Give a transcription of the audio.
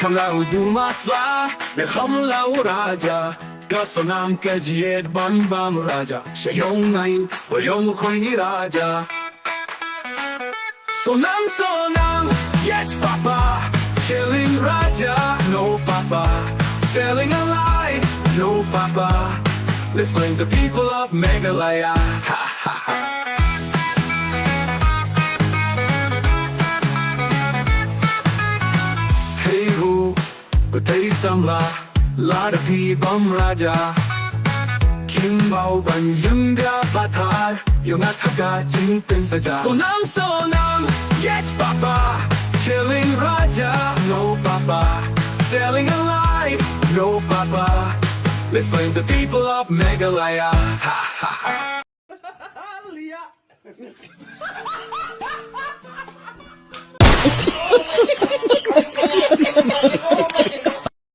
Kamlau dumasla Nehamlau raja Sonam kejiet ban bam raja Shayong ngayon Bayong ko'y ni raja Sonam Yes papa Killing raja No papa Selling a lie No papa Let's blame the people of Meghalaya Ha ha ha Hey ho Batay samla Lada pi bam raja Kim bao ban yung ga batar Yung ataga jing tin saja Sonam Yes papa Killing raja No papa Selling a lie No papa Let's blame the people of Meghalaya Ha ha ha